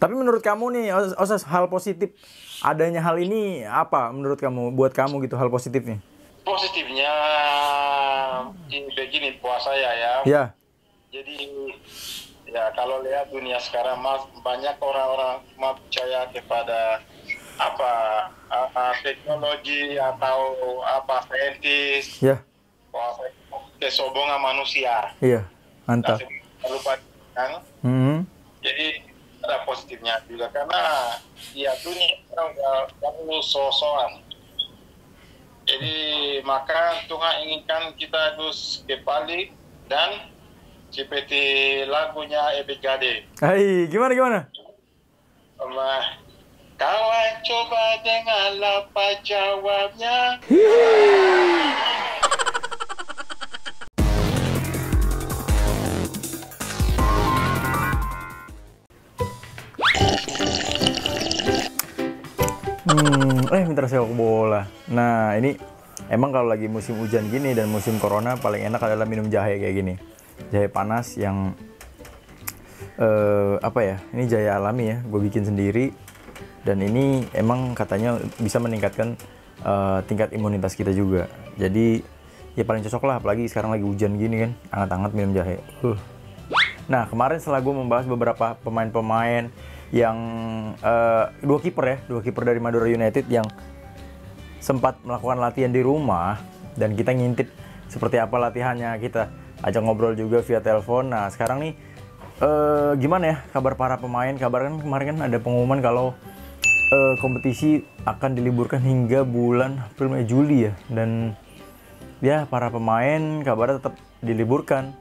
Tapi menurut kamu nih, Osas, hal positif adanya hal ini apa menurut kamu, buat kamu gitu, hal positifnya? Positifnya begini puasa ya. Ya, Jadi ya kalau lihat dunia sekarang banyak orang-orang percaya kepada apa teknologi atau apa saintis, ya, kesombongan manusia. iya, Nah, mantap. lupa kan? Hmm, Jadi ada positifnya juga karena ya dunia sekarang udah terlalu sosokan. Jadi maka Tuhan inginkan kita terus kembali dan seperti lagunya Ebit Gade. hai, gimana gimana? Kawan coba dengar apa jawabnya. Minta sepak bola. Nah, ini emang kalau lagi musim hujan gini dan musim corona paling enak adalah minum jahe kayak gini. Jahe panas yang apa ya? Ini jahe alami ya, gue bikin sendiri. Dan ini emang katanya bisa meningkatkan tingkat imunitas kita juga. Jadi ya paling cocok lah, apalagi sekarang lagi hujan gini kan, hangat-hangat minum jahe. Nah, kemarin setelah gue membahas beberapa pemain-pemain yang dua kiper dari Madura United yang sempat melakukan latihan di rumah dan kita ngintip seperti apa latihannya, kita ajak ngobrol juga via telepon. Nah, sekarang nih gimana ya kabar para pemain? Kabar kan kemarin kan ada pengumuman kalau kompetisi akan diliburkan hingga bulan April, Mei, Juli ya, dan ya para pemain kabarnya tetap diliburkan.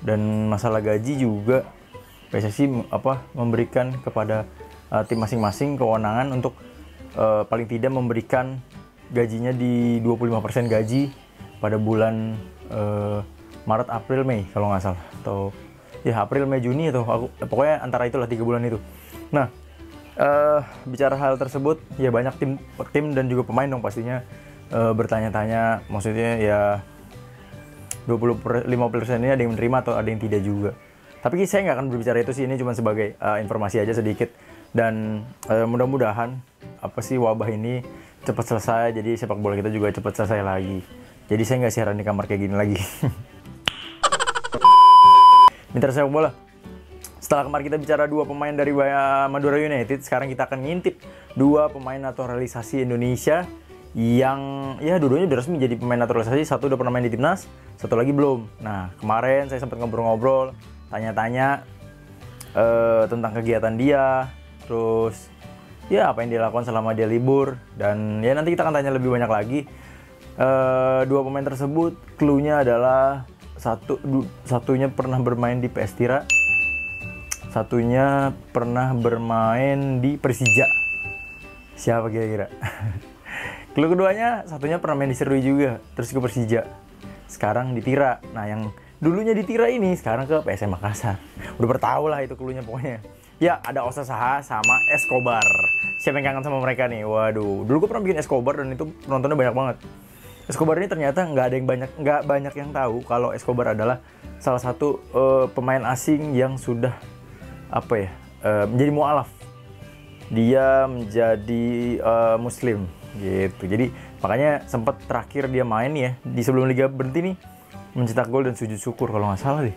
Dan masalah gaji juga PSSI memberikan kepada tim masing-masing kewenangan untuk paling tidak memberikan gajinya di 25% gaji pada bulan Maret, April, Mei kalau nggak salah, atau ya April, Mei, Juni, atau pokoknya antara itulah 3 bulan itu. Nah, bicara hal tersebut ya banyak tim dan juga pemain dong pastinya bertanya-tanya, maksudnya ya 50% ini ada yang menerima atau ada yang tidak juga. Tapi saya nggak akan berbicara itu sih, ini cuma sebagai informasi aja sedikit. Dan mudah-mudahan wabah ini cepat selesai, jadi sepak bola kita juga cepat selesai lagi. Jadi saya nggak siaran di kamar kayak gini lagi. Mitra sepak bola, setelah kemarin kita bicara dua pemain dari Madura United, sekarang kita akan ngintip dua pemain naturalisasi Indonesia yang ya dua-duanya udah resmi jadi pemain naturalisasi. Satu udah pernah main di timnas, satu lagi belum. Nah, kemarin saya sempat ngobrol-ngobrol, tanya-tanya tentang kegiatan dia, terus ya apa yang dia lakukan selama dia libur, dan ya nanti kita akan tanya lebih banyak lagi. Dua pemain tersebut clue-nya adalah satunya pernah bermain di PS Tira, satunya pernah bermain di Persija. Siapa kira-kira? Clue keduanya, satunya pernah main di Serui juga, terus ke Persija, sekarang di Tira. Nah, yang dulunya di Tira ini sekarang ke PSM Makassar. Udah bertahu lah itu cluenya pokoknya. Ya, ada Osa Saha sama Escobar. Siapa yang kangen sama mereka nih? Waduh, dulu gue pernah bikin Escobar dan itu penontonnya banyak banget. Escobar ini ternyata nggak banyak yang tahu kalau Escobar adalah salah satu pemain asing yang sudah menjadi mualaf. Dia menjadi Muslim gitu. Jadi makanya sempat terakhir dia main ya di sebelum liga berhenti nih, mencetak gol dan sujud syukur kalau nggak salah deh.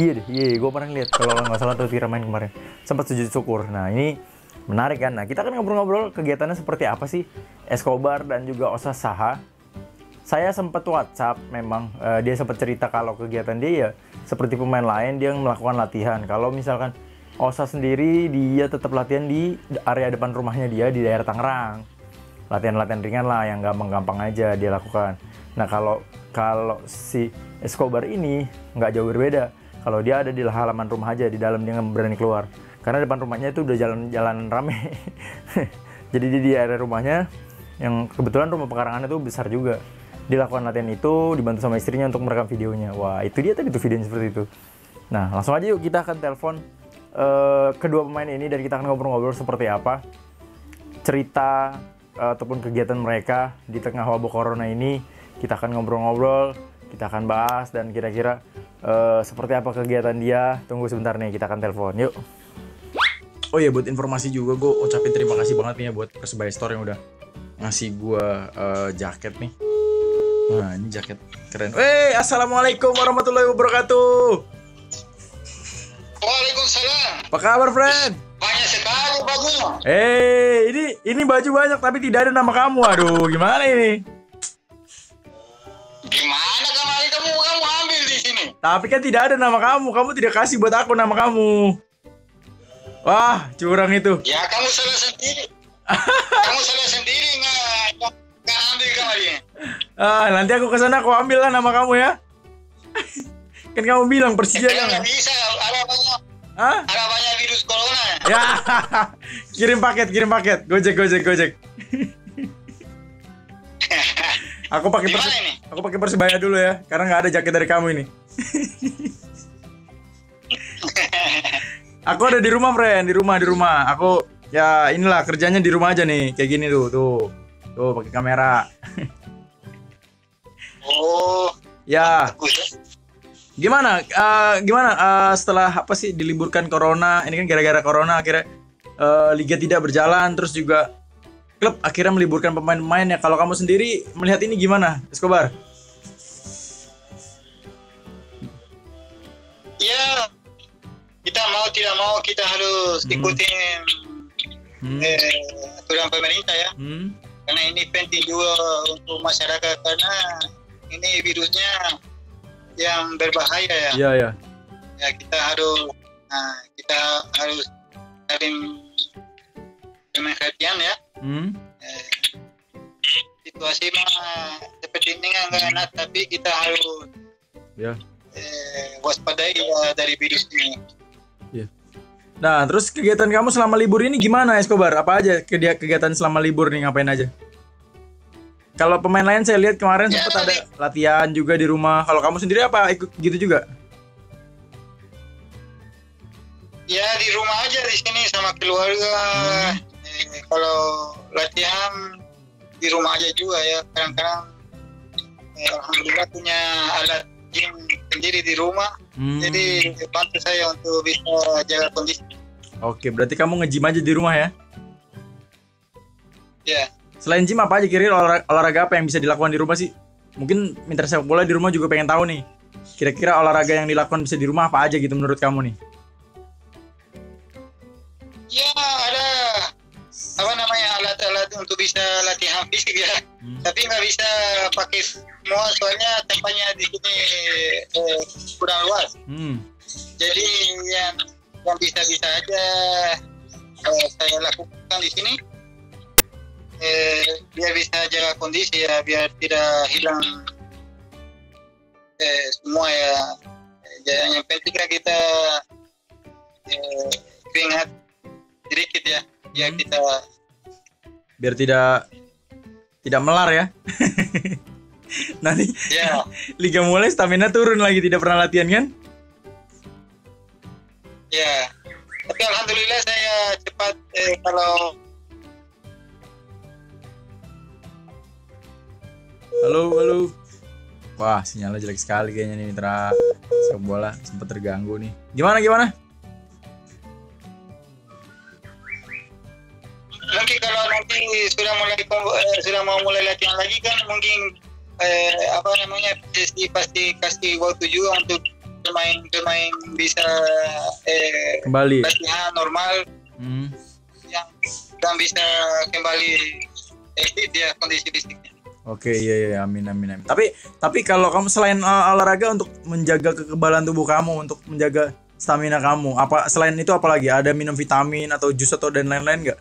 Iya, gue pernah lihat kalau nggak salah tuh Tira main kemarin sempat sujud syukur. Nah, ini menarik kan. Nah, kita kan ngobrol-ngobrol kegiatannya seperti apa sih Escobar dan juga Osa Saha. Saya sempat WhatsApp, memang dia sempat cerita kalau kegiatan dia ya seperti pemain lain, dia melakukan latihan. Kalau misalkan Osa sendiri, dia tetap latihan di area depan rumahnya dia di daerah Tangerang. Latihan-latihan ringan lah yang gampang-gampang aja dia lakukan. Nah, kalau si Escobar ini nggak jauh berbeda. Kalau dia ada di halaman rumah aja, di dalam dia nggak berani keluar. Karena depan rumahnya itu udah jalan rame. Jadi di area rumahnya, yang kebetulan rumah pekarangannya itu besar juga, dilakukan latihan itu dibantu sama istrinya untuk merekam videonya. Wah, itu dia tadi tuh videonya seperti itu. Nah, langsung aja yuk kita akan telepon kedua pemain ini dan kita akan ngobrol-ngobrol seperti apa cerita ataupun kegiatan mereka di tengah wabah corona ini. Kita akan ngobrol-ngobrol, kita akan bahas, dan kira-kira seperti apa kegiatan dia. Tunggu sebentar nih, kita akan telepon. Yuk. Oh iya, buat informasi juga gue ucapin terima kasih banget nih ya buat Persebaya Store yang udah ngasih gue jaket nih. Nah, ini jaket keren. Assalamualaikum warahmatullahi wabarakatuh. Waalaikumsalam. Apa kabar, friend? Banyak sekali bajunya. Ini baju banyak tapi tidak ada nama kamu. Aduh, gimana ini? Gimana kemarin kamu ambil di sini? Tapi kan tidak ada nama kamu. Kamu tidak kasih buat aku nama kamu. Wah, curang itu. Ya kamu salah sendiri. Kamu salah sendiri nggak ambil kemarin. Nanti aku kesana aku ambil lah nama kamu ya. Kan kamu bilang Persija Ya, kan? nggak bisa, ada banyak virus corona. Ya, kirim paket. Gojek. Aku pakai Persebaya dulu ya, karena nggak ada jaket dari kamu ini. Aku ada di rumah, friend, di rumah. Aku ya inilah kerjanya di rumah aja nih, kayak gini tuh pakai kamera. Oh. Ya. Bagus ya. Gimana setelah apa sih diliburkan corona? Ini kan gara-gara corona akhirnya liga tidak berjalan, terus juga klub akhirnya meliburkan pemain-pemainnya. Kalau kamu sendiri melihat ini gimana, Escobar? Ya, kita mau tidak mau kita harus ikutin aturan pemerintah ya. Karena ini penting juga untuk masyarakat, karena ini virusnya yang berbahaya ya. Iya. Ya kita harus saling perhatian ya. Situasi mah seperti ini nggak enak, tapi kita harus waspadai dari virus ini. Yeah. Nah, terus kegiatan kamu selama libur ini gimana, Escobar? Apa aja kegiatan selama libur nih, ngapain aja? Kalau pemain lain saya lihat kemarin sempat ada latihan juga di rumah. Kalau kamu sendiri apa ikut gitu juga? Ya di rumah aja di sini sama keluarga. Kalau latihan di rumah aja juga ya. Kadang-kadang alhamdulillah punya alat gym sendiri di rumah. Jadi bantu saya untuk bisa jaga kondisi. Oke, berarti kamu nge-gym aja di rumah ya? Ya. Selain gym apa aja kira-kira olahraga apa yang bisa dilakukan di rumah sih? Mungkin minta sepak bola di rumah juga pengen tahu nih. Kira-kira olahraga yang dilakukan bisa di rumah apa aja gitu menurut kamu nih? Ya ada alat-alat untuk bisa latihan fisik ya. Tapi nggak bisa pakai semua soalnya tempatnya di sini kurang luas. Jadi yang bisa aja saya lakukan di sini. Biar bisa jaga kondisi ya, biar tidak hilang semua ya. Yang penting kan kita keringat sedikit ya, ya kita biar tidak melar ya. Nanti liga mulai stamina turun lagi, tidak pernah latihan kan? Ya, tapi alhamdulillah saya cepat kalau Halo. Wah, sinyalnya jelek sekali kayaknya nih mitra sepak bola, sempat terganggu nih. Gimana? Mungkin kalau nanti sudah mau mulai latihan lagi kan mungkin pasti kasih waktu juga untuk pemain bisa kembali latihan normal yang bisa kembali fit ya kondisi fisiknya. Oke, iya, amin. Tapi kalau kamu selain olahraga untuk menjaga kekebalan tubuh kamu, untuk menjaga stamina kamu, apa selain itu apa lagi? Ada minum vitamin atau jus atau dan lain-lain nggak?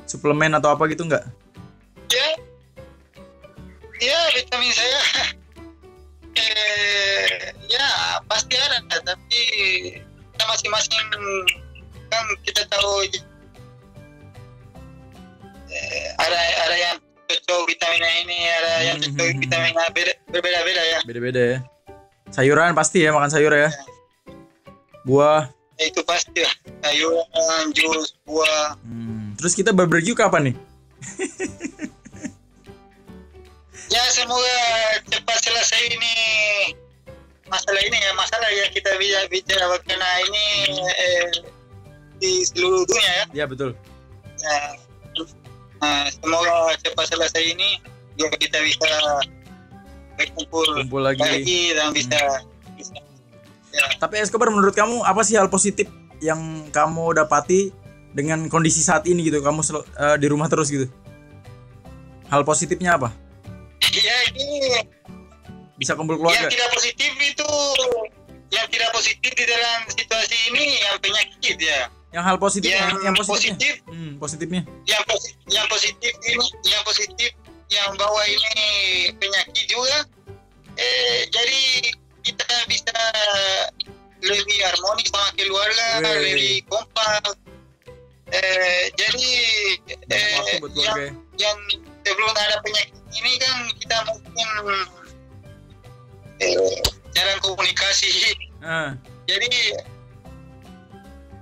Suplemen atau apa gitu nggak? Ya vitamin saya ya pasti ada, tapi kita masing-masing kan kita tahu ada yang cocok vitamin ini, ada yang cocok vitamin A, berbeda-beda ya. Beda-beda ya. Sayuran pasti ya, makan sayur ya. Buah. Itu pasti ya. Sayuran, jus, buah. Terus kita barbecue kapan nih? Ya semoga cepat selesai ini masalah ya kita bicara karena ini di seluruh dunia ya. Iya betul. Ya, semoga cepat selesai ini biar kita bisa berkumpul Kumpul lagi. dan bisa ya. Tapi Escobar, menurut kamu apa sih hal positif yang kamu dapati dengan kondisi saat ini gitu? Kamu di rumah terus gitu. Hal positifnya apa? Ya ini Bisa kumpul keluarga. yang tidak positif di dalam situasi ini yang penyakit ya. Yang hal positif, yang positif, positifnya. yang positif yang bawa ini penyakit juga. Jadi kita bisa lebih harmonis sama keluarga, lebih kompak. Jadi Waktu buat keluarga. yang sebelum ada penyakit ini kan kita mungkin jarang komunikasi. Jadi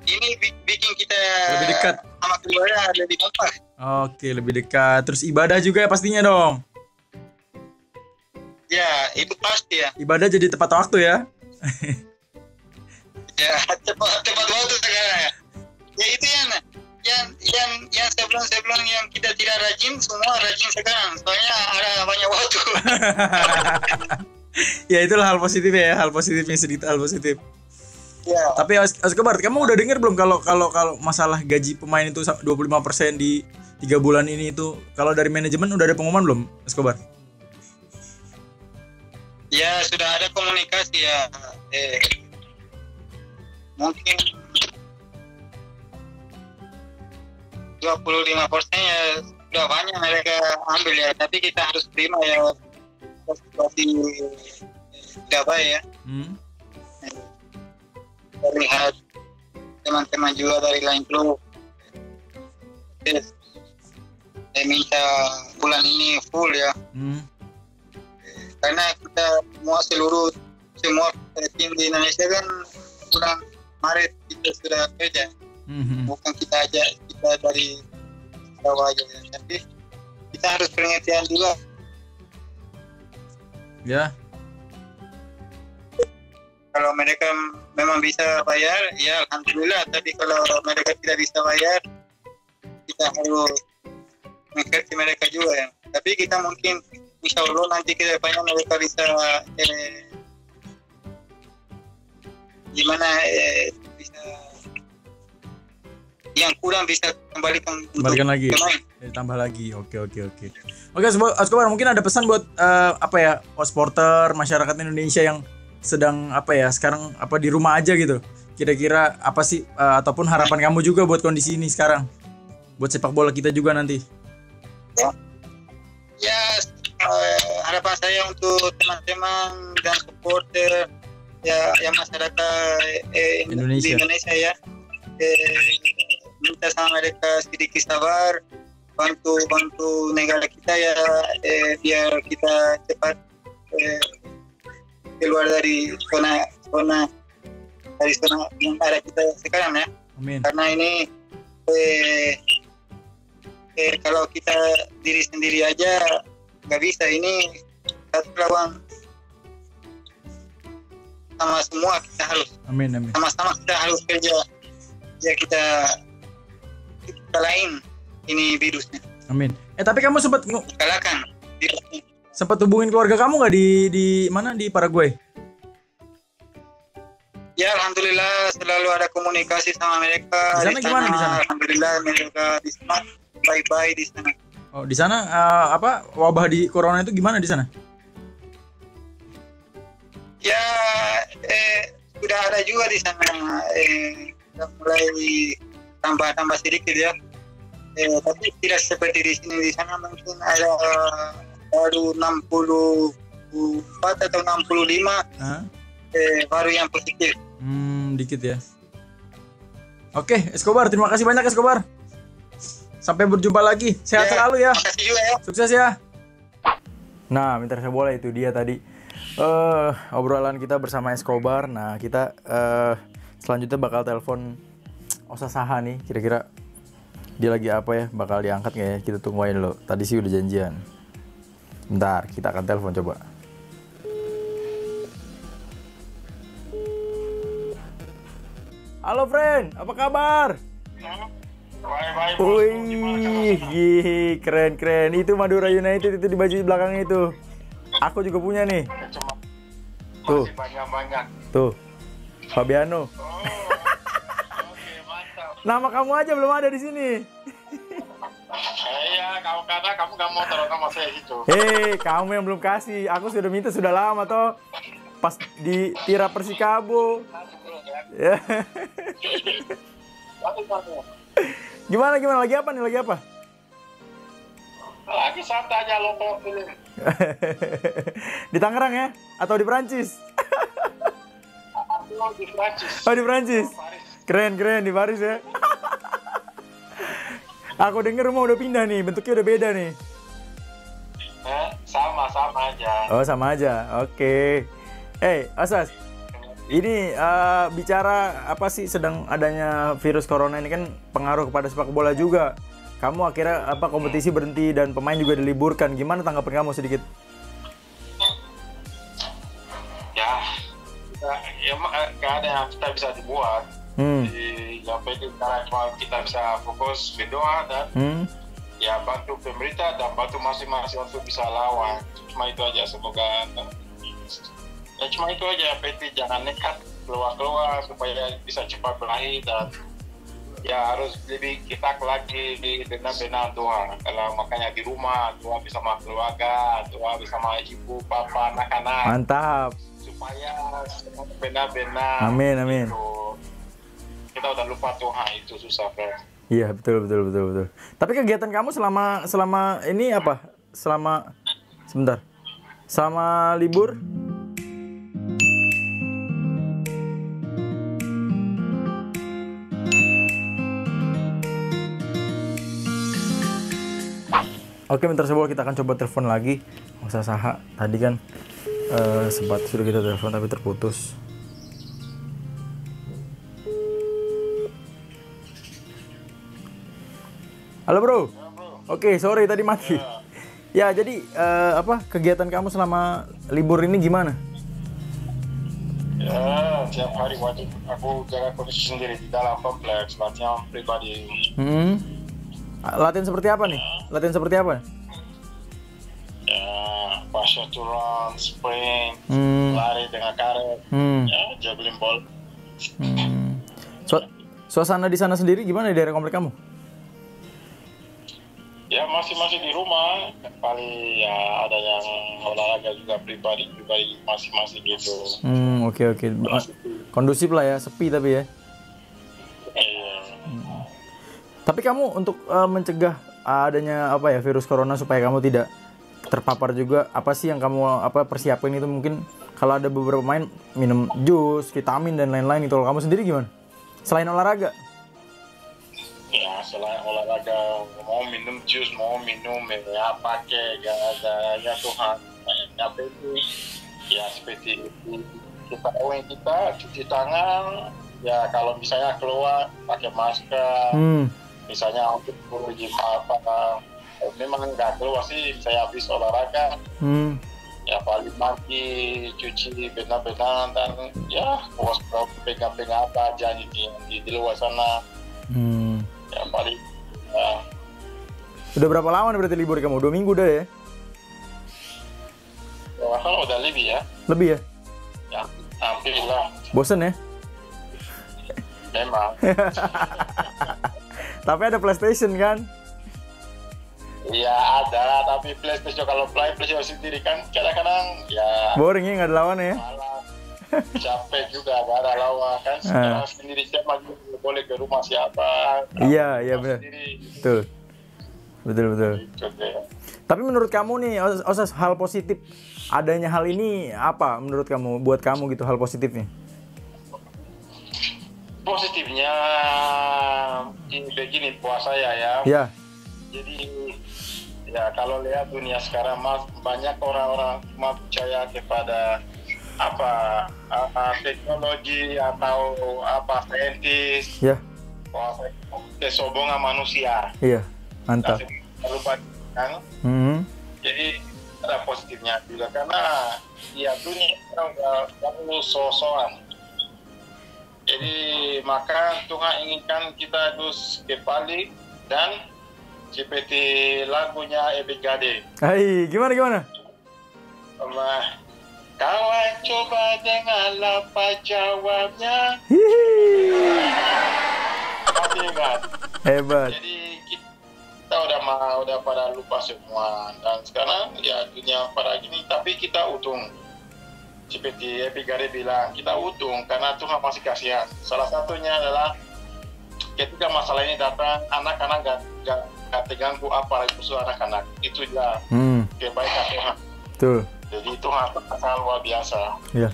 ini bikin kita Lebih dekat sama keluarga, lebih kompak. Oke, lebih dekat. Terus ibadah juga ya pastinya dong. Ya, itu pasti ya. Ibadah jadi tepat waktu ya. Ya, tepat waktu sekarang ya. Ya itu yang sebelum yang kita tidak rajin, semua rajin sekarang. Soalnya ada banyak waktu. Ya itulah hal positif ya, hal positifnya, sedikit hal positif. Ya. Tapi Escobar, kamu udah dengar belum kalau masalah gaji pemain itu 25% di 3 bulan ini itu, kalau dari manajemen udah ada pengumuman belum, Escobar? Ya, sudah ada komunikasi ya. Mungkin 25% ya sudah banyak mereka ambil ya, tapi kita harus terima ya, situasi tidak baik ya. Lihat teman-teman juga dari lain klub, saya minta bulan ini full ya. Karena kita semua tim di Indonesia kan bulan Maret kita sudah kerja. Bukan kita dari bawah aja, tapi kita harus pengertian juga. Ya. Kalau mereka memang bisa bayar, ya alhamdulillah. Tapi kalau mereka tidak bisa bayar, kita harus mengerti mereka juga ya. Tapi kita mungkin, insya Allah nanti ke depannya mereka bisa bisa yang kurang bisa kembalikan lagi, tambah lagi. Oke. Escobar, mungkin ada pesan buat supporter masyarakat Indonesia yang sedang sekarang di rumah aja gitu. Kira-kira apa sih ataupun harapan kamu juga buat kondisi ini sekarang, buat sepak bola kita juga nanti? Ya, harapan saya untuk teman-teman dan supporter ya masyarakat Indonesia. Di Indonesia ya, minta sama mereka sedikit sabar, bantu negara kita ya, biar kita cepat keluar dari zona yang ada kita sekarang ya. Amin. Karena ini kalau kita diri sendiri aja nggak bisa, ini satu lawan sama semua, kita harus sama-sama kita harus kerja ya, kita kalahin ini virusnya. Amin. Tapi kamu kalahkan virusnya. Sempat hubungin keluarga kamu nggak di mana, di Paraguay? Ya alhamdulillah selalu ada komunikasi sama mereka. Di sana gimana di sana? Alhamdulillah mereka di sana baik-baik di sana. Oh di sana wabah di corona itu gimana di sana? Ya sudah ada juga di sana, mulai tambah sedikit ya. Tapi tidak seperti di sini. Di sana mungkin ada baru 64 atau 65 baru yang positif. Dikit ya. Oke, Escobar, terima kasih banyak Escobar. Sampai berjumpa lagi. Sehat selalu ya. Terima kasih juga ya. Sukses ya. Nah, Mitra Sepak Bola itu dia tadi obrolan kita bersama Escobar. Nah, kita selanjutnya bakal telepon Osa Saha nih. Kira-kira dia lagi apa ya? Bakal diangkat nggak ya? Kita tungguin dulu. Tadi sih udah janjian. Bentar, kita akan telepon coba. Halo friend, apa kabar? Bye-bye, bosku. Gimana kabar Wih, sana? keren. Itu Madura United itu di baju belakang itu. Aku juga punya nih. Cuma Tuh. masih banyak-banyak. Tuh. Fabiano. Oh, oke, mantap. Nama kamu aja belum ada di sini. Iya, karena kamu gak mau taruh nama saya gitu. Hei, kamu yang belum kasih. Aku sudah minta sudah lama toh. Pas di Tira Persikabo. Ya. Gimana lagi apa nih? Lagi apa? Lagi santai aja lo film. Di Tangerang ya? Atau di Perancis? Aku di Prancis. Oh, di Perancis. Paris. Keren di Paris ya. Aku denger rumah udah pindah nih, bentuknya udah beda nih. Sama aja. Oh, sama aja. Oke. Asas. Ini bicara apa sih sedang adanya virus corona ini kan pengaruh kepada sepak bola juga. Kamu akhirnya kompetisi berhenti dan pemain juga diliburkan. Gimana tanggapan kamu sedikit? Ya nggak ada yang kita bisa dibuat. Yang penting karena cuma kita bisa fokus berdoa dan ya bantu pemerintah dan bantu masing-masing untuk bisa lawan. Cuma itu aja, semoga ya cuma itu aja. PT jangan nekat keluar supaya bisa cepat berakhir dan ya harus lebih kita lagi di benar-benar doa. Kalau makanya di rumah doa bersama keluarga, doa bersama ibu, papa, anak-anak. Mantap. Supaya benar-benar. Amin. Itu, kita udah lupa Tuhan, itu susah, Fred. Iya, betul. Tapi kegiatan kamu selama ini apa? Selama libur? Oke, bentar sebuah kita akan coba telepon lagi. Nggak usah saha. Tadi kan sempat sudah kita telepon tapi terputus. Halo bro. Oke, sorry tadi mati. Ya, jadi kegiatan kamu selama libur ini gimana? Ya, tiap hari wajib aku jaga kondisi sendiri di dalam kompleks, latihan pribadi. Latihan seperti apa nih? Ya, passion to run, sprint, lari dengan karet, ya, javelin ball. Suasana di sana sendiri gimana di daerah komplek kamu? Ya masih di rumah, paling ya ada yang olahraga juga pribadi masing-masing gitu. Oke. Kondusif lah ya, sepi tapi ya. Tapi kamu untuk mencegah adanya virus corona supaya kamu tidak terpapar juga, apa sih yang kamu persiapin itu? Mungkin kalau ada beberapa pemain minum jus, vitamin dan lain-lain itu. Kamu sendiri gimana? Selain olahraga? Ya selain olahraga, mau minum jus, mau minum ya pakai ya Tuhan, ya seperti kita cuci tangan, ya kalau misalnya keluar pakai masker. Misalnya untuk pergi memang nggak keluar sih, saya habis olahraga, ya paling mandi, cuci benar-benar dan ya pegang-pegang apa aja di luar sana. Ya paling. Udah berapa lama berarti libur kamu? 2 minggu udah ya? Udah lebih ya. Lebih ya? Ya hampir lah. Bosen ya? Memang. Tapi ada PlayStation kan? Iya ada, tapi PlayStation kalau PlayStation sendiri kan kadang-kadang ya boring ya, nggak ada lawan ya? malah capek juga, nggak ada lawan kan. Sekarang sendiri siapa boleh ke rumah siapa? Iya benar. Betul. Gitu, ya. Tapi menurut kamu nih, Osas, hal positif adanya hal ini apa menurut kamu, buat kamu gitu, hal positifnya? Positifnya begini, puasa ya. Ya. Jadi ya kalau lihat dunia sekarang banyak orang-orang cuma percaya kepada teknologi atau saintis. Ya. Kesombongan manusia. Iya, mantap. Kan? Jadi ada positifnya juga karena ya dunia sekarang udah sosokan. Jadi maka Tuhan inginkan kita terus kembali dan seperti lagunya Ebit Gade. Hai, gimana? Kawan coba dengar apa jawabnya. Masih ingat? Hebat. Jadi kita udah pada lupa semua dan sekarang ya dunia pada gini tapi kita untung. Seperti Epi Gade bilang kita untung karena Tuhan masih kasihan. Salah satunya adalah ketika masalah ini datang anak-anak gak terganggu apa khusus anak-anak itu ya kebaikan Tuhan. Betul. Jadi Tuhan sangat luar biasa. Iya.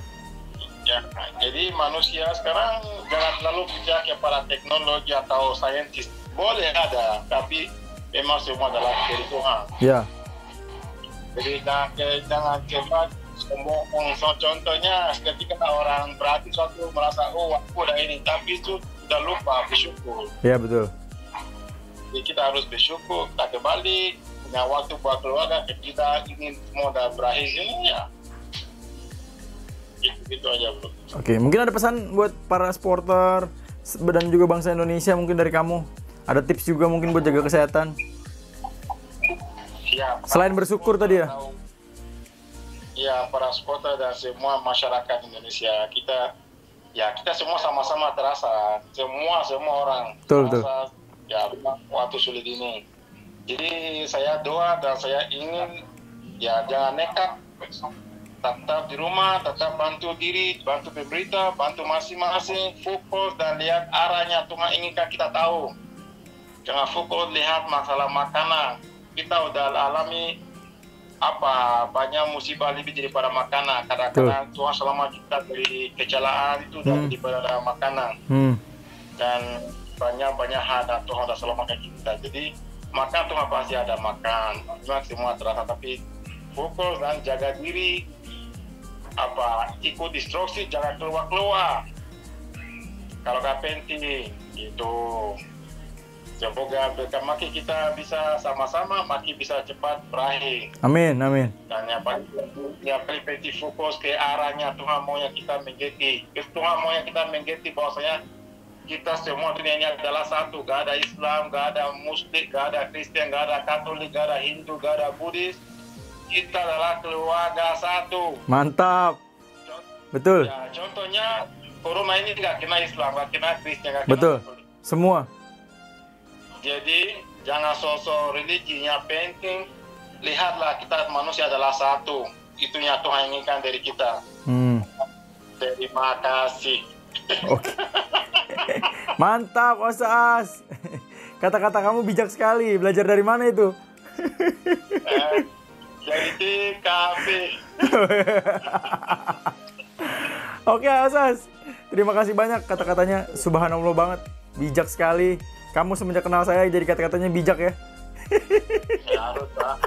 Ya, jadi manusia sekarang jangan terlalu percaya kepada teknologi atau saintis. Boleh ada, tapi memang semua adalah dari Tuhan. Iya. Jadi jangan cepat sombong. Contohnya ketika orang berarti suatu merasa aku udah ini, tapi itu udah lupa bersyukur. Iya betul. Jadi kita harus bersyukur, kita kembali punya waktu buat keluarga. Kita ingin semua udah berakhir ini ya. Gitu aja bro. Oke, mungkin ada pesan buat para supporter dan juga bangsa Indonesia mungkin dari kamu. Ada tips juga mungkin buat jaga kesehatan. Siap. Selain bersyukur tadi ya. Ya, para supporter dan semua masyarakat Indonesia kita semua sama-sama terasa. Semua orang Betul. Ya waktu sulit ini. Jadi saya doa dan saya ingin ya jangan nekat. Tetap di rumah, tetap bantu diri, bantu pemerintah, bantu masing-masing, fokus dan lihat arahnya Tuhan inginkan kita tahu. Jangan fokus lihat masalah makanan. Kita udah alami banyak musibah lebih daripada makanan. Kadang-kadang Tuhan selama kita dari kecelakaan itu udah daripada makanan. Dan banyak hal dan Tuhan udah selamatkan kita. Jadi makan Tuhan pasti ada makan. Memang semua terasa tapi fokus dan jaga diri. Ikut instruksi jangan keluar kalau gak penting gitu. Semoga makin kita bisa sama-sama makin bisa cepat berakhir. Amin. Dan yang paling penting fokus ke arahnya Tuhan mau yang kita mengerti. Tuhan mau yang kita mengerti bahwasanya kita semua dunia ini adalah satu. Gak ada Islam, gak ada Muslim, gak ada Kristen, gak ada Katolik, gak ada Hindu, gak ada Buddhis. Kita adalah keluarga satu. Mantap. Betul. Ya, contohnya corona ini nggak kena Islam, nggak kena Kristen, nggak kena Betul. Katolik. Semua. Jadi jangan sosok religinya penting. Lihatlah kita manusia adalah satu. Itu yang Tuhan inginkan dari kita. Terima kasih. Oke. Mantap, Osas. Kata-kata kamu bijak sekali. Belajar dari mana itu? Dari TKP. Oke, Osas. Terima kasih banyak kata-katanya. Subhanallah banget. Bijak sekali. Kamu semenjak kenal saya jadi kata-katanya bijak ya. Ya, haruslah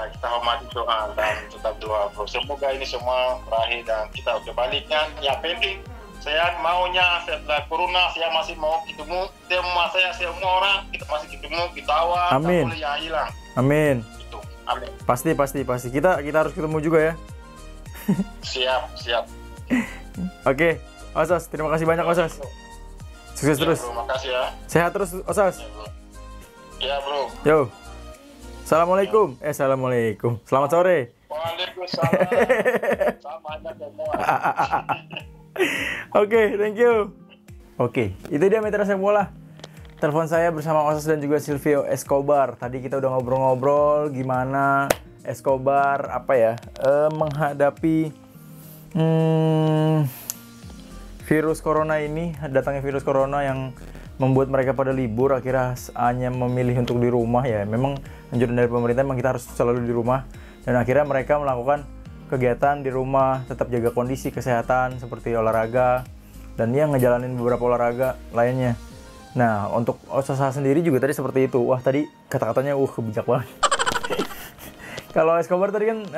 kita hormati Tuhan dan tetap doa bro. Semoga ini semua berakhir dan kita kebaliknya. Ya penting saya maunya setelah corona saya masih mau ketemu semua orang kita masih ketemu kita awal. Amin. Tak boleh yang hilang. Amin. Itu. Amin. Pasti. Kita harus ketemu juga ya. Siap. Oke, Osas. Terima kasih banyak Osas. Sukses Ya, terus. bro, makasih ya. Sehat terus Osas. Ya bro. Yo. Assalamualaikum. Assalamualaikum. Selamat sore. Waalaikumsalam. Sama aja semua. Oke, thank you. Oke, itu dia Mitra Sepak Bola. Telepon saya bersama Osas dan juga Silvio Escobar. Tadi kita udah ngobrol-ngobrol gimana Escobar menghadapi virus corona ini, datangnya virus corona yang membuat mereka pada libur, akhirnya hanya memilih untuk di rumah ya. Memang anjuran dari pemerintah memang kita harus selalu di rumah, dan akhirnya mereka melakukan kegiatan di rumah, tetap jaga kondisi kesehatan seperti olahraga dan dia ngejalanin beberapa olahraga lainnya. Nah, untuk Osas sendiri juga tadi seperti itu. Wah, tadi kata-katanya bijak banget. Kalau Escobar tadi kan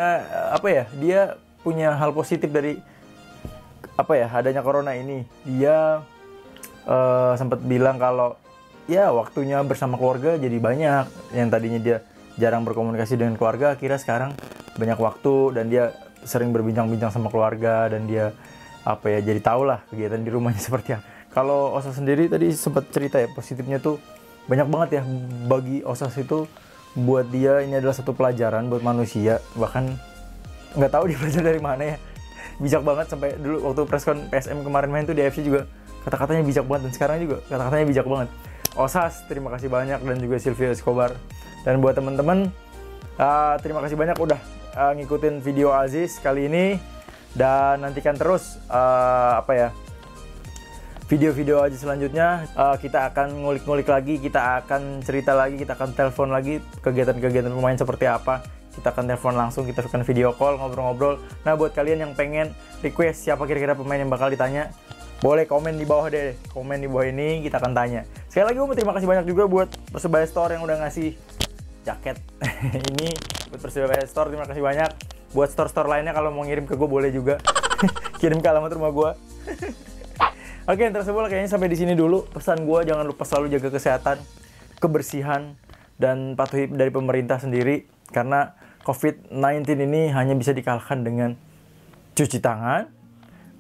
dia punya hal positif dari adanya corona ini. Dia sempat bilang kalau ya waktunya bersama keluarga jadi banyak. Yang tadinya dia jarang berkomunikasi dengan keluarga, akhirnya sekarang banyak waktu dan dia sering berbincang-bincang sama keluarga dan dia jadi tahu lah kegiatan di rumahnya seperti apa. Kalau OSAS sendiri tadi sempat cerita ya, positifnya tuh banyak banget ya bagi OSAS itu. Buat dia ini adalah satu pelajaran buat manusia, bahkan nggak tahu dia belajar dari mana ya. Bijak banget, sampai dulu waktu preskon PSM kemarin main tuh di AFC juga kata-katanya bijak banget, dan sekarang juga kata-katanya bijak banget. OSAS, terima kasih banyak, dan juga Silvio Escobar. Dan buat teman-teman, terima kasih banyak udah ngikutin video Aziz kali ini, dan nantikan terus video-video aja selanjutnya. Kita akan ngulik-ngulik lagi, kita akan cerita lagi, kita akan telepon lagi kegiatan-kegiatan pemain seperti apa. Kita akan telepon langsung, kita akan video call, ngobrol-ngobrol. Nah, buat kalian yang pengen request siapa kira-kira pemain yang bakal ditanya, boleh komen di bawah deh. Komen di bawah ini, kita akan tanya. Sekali lagi gue mau terima kasih banyak juga buat Persebaya Store yang udah ngasih jaket ini buat Persebaya Store. Terima kasih banyak. Buat store-store lainnya kalau mau ngirim ke gue boleh juga. Kirim ke alamat rumah gue. Oke, tersebut kayaknya sampai di sini dulu. Pesan gue, jangan lupa selalu jaga kesehatan, kebersihan, dan patuhi dari pemerintah sendiri. Karena COVID-19 ini hanya bisa dikalahkan dengan cuci tangan,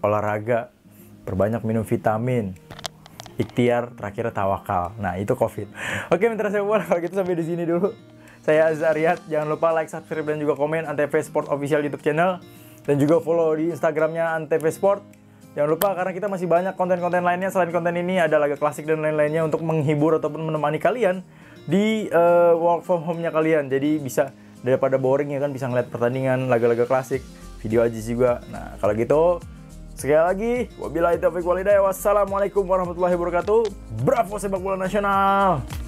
olahraga, perbanyak minum vitamin, ikhtiar, terakhir tawakal. Nah, itu COVID. Oke, mitra sebuah, kalau gitu sampai di sini dulu. Saya Azariat. Jangan lupa like, subscribe, dan juga komen Antv Sport Official YouTube channel. Dan juga follow di Instagramnya Antv Sport. Jangan lupa, karena kita masih banyak konten-konten lainnya. Selain konten ini, ada laga klasik dan lain-lainnya untuk menghibur ataupun menemani kalian di work from home-nya kalian. Jadi bisa, daripada boring ya kan, bisa ngeliat pertandingan, laga-laga klasik, video aja juga. Nah, kalau gitu, sekali lagi, wabillahi taufiq wal hidayah. Wassalamualaikum warahmatullahi wabarakatuh. Bravo sepak bola nasional.